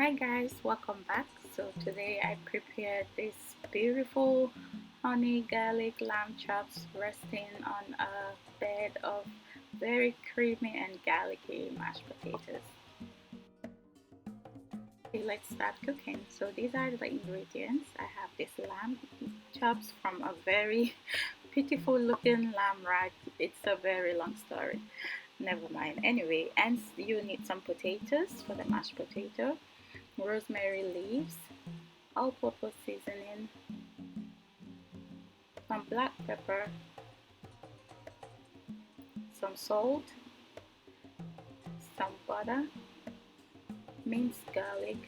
Hi guys, welcome back. So today I prepared this beautiful honey garlic lamb chops resting on a bed of very creamy and garlicky mashed potatoes. Okay, let's start cooking. So these are the ingredients. I have this lamb chops from a very pitiful looking lamb rack. It's a very long story. Never mind. Anyway, and you need some potatoes for the mashed potato, rosemary leaves, all-purpose seasoning, some black pepper, some salt, some butter, minced garlic,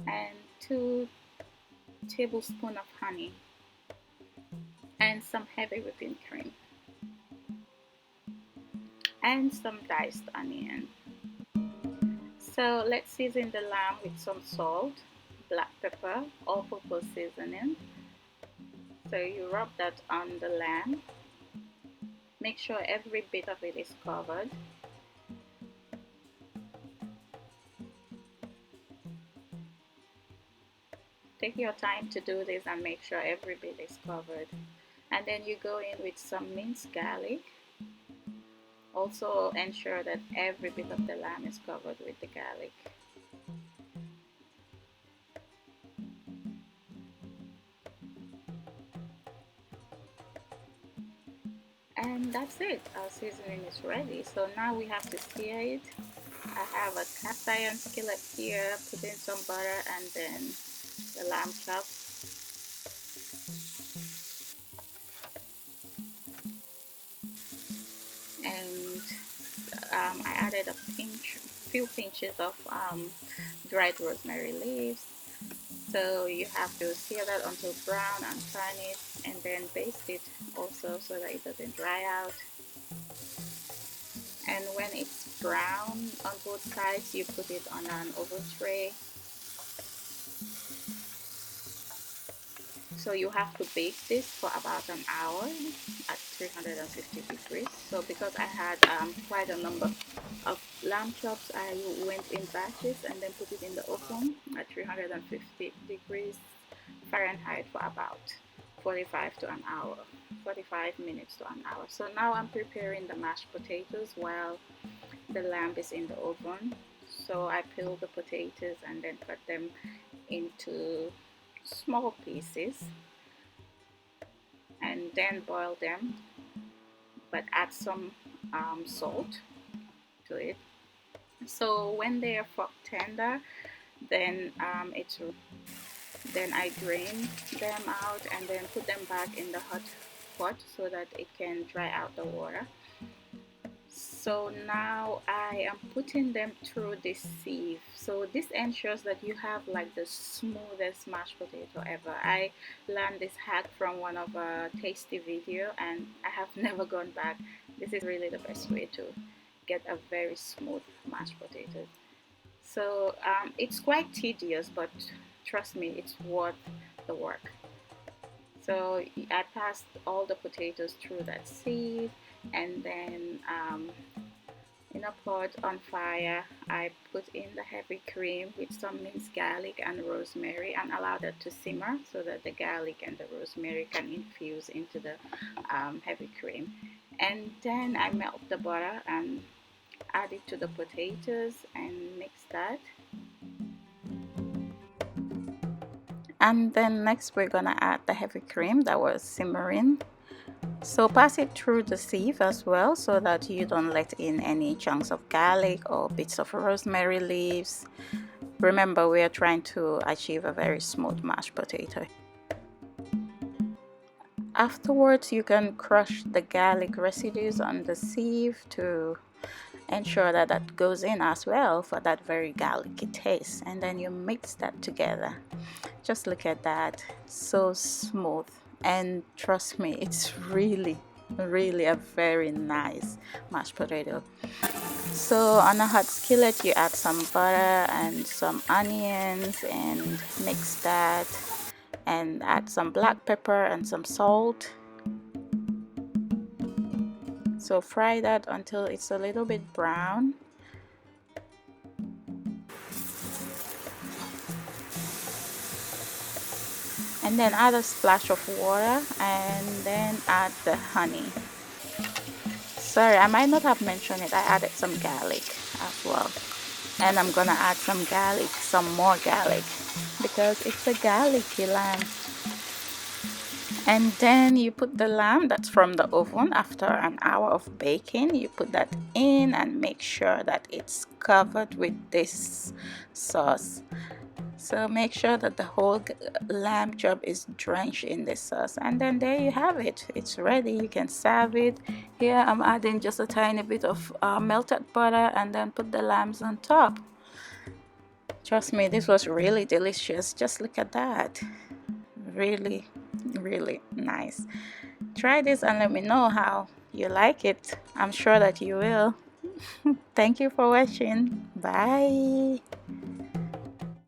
and 2 tablespoons of honey, and some heavy whipping cream, and some diced onion. So let's season the lamb with some salt, black pepper, all-purpose seasoning. So you rub that on the lamb. Make sure every bit of it is covered. Take your time to do this and make sure every bit is covered. And then you go in with some minced garlic. Also ensure that every bit of the lamb is covered with the garlic. And that's it, our seasoning is ready. So now we have to sear it. I have a cast iron skillet here, put in some butter and then the lamb chops. And I added a few pinches of dried rosemary leaves. So you have to sear that until brown and turn it, and then baste it also so that it doesn't dry out. And when it's brown on both sides, you put it on an oven tray. So you have to bake this for about an hour at 350 degrees. So because I had quite a number of lamb chops, I went in batches and then put it in the oven at 350 degrees Fahrenheit for about 45 minutes to an hour. So now I'm preparing the mashed potatoes while the lamb is in the oven. So I peel the potatoes and then cut them into small pieces and then boil them, but add some salt to it. So when they are tender, then then I drain them out and then put them back in the hot pot so that it can dry out the water. So now I am putting them through this sieve. So this ensures that you have like the smoothest mashed potato ever. I learned this hack from one of a tasty video and I have never gone back. This is really the best way to get a very smooth mashed potato. So it's quite tedious, but trust me, it's worth the work. So I passed all the potatoes through that sieve, and then in a pot on fire I put in the heavy cream with some minced garlic and rosemary and allow that to simmer so that the garlic and the rosemary can infuse into the heavy cream. And then I melt the butter and add it to the potatoes and mix that. And then next we're gonna add the heavy cream that was simmering. So pass it through the sieve as well so that you don't let in any chunks of garlic or bits of rosemary leaves. Remember, we are trying to achieve a very smooth mashed potato. Afterwards, you can crush the garlic residues on the sieve to ensure that that goes in as well for that very garlicky taste, and then you mix that together. Just look at that, so smooth, and trust me, it's really a very nice mashed potato. So on a hot skillet you add some butter and some onions and mix that, and add some black pepper and some salt. So fry that until it's a little bit brown. and then add a splash of water, and then add the honey. Sorry, I might not have mentioned it. I added some garlic as well, and I'm gonna add some garlic, some more garlic, because it's a garlicky lamb. And then you put the lamb that's from the oven after an hour of baking. You put that in and make sure that it's covered with this sauce. So make sure that the whole lamb chop is drenched in this sauce, and then there you have it. It's ready. You can serve it. Here I'm adding just a tiny bit of melted butter, and then put the lambs on top. Trust me, this was really delicious. Just look at that. Really, really nice. Try this and let me know how you like it. I'm sure that you will. Thank you for watching. Bye.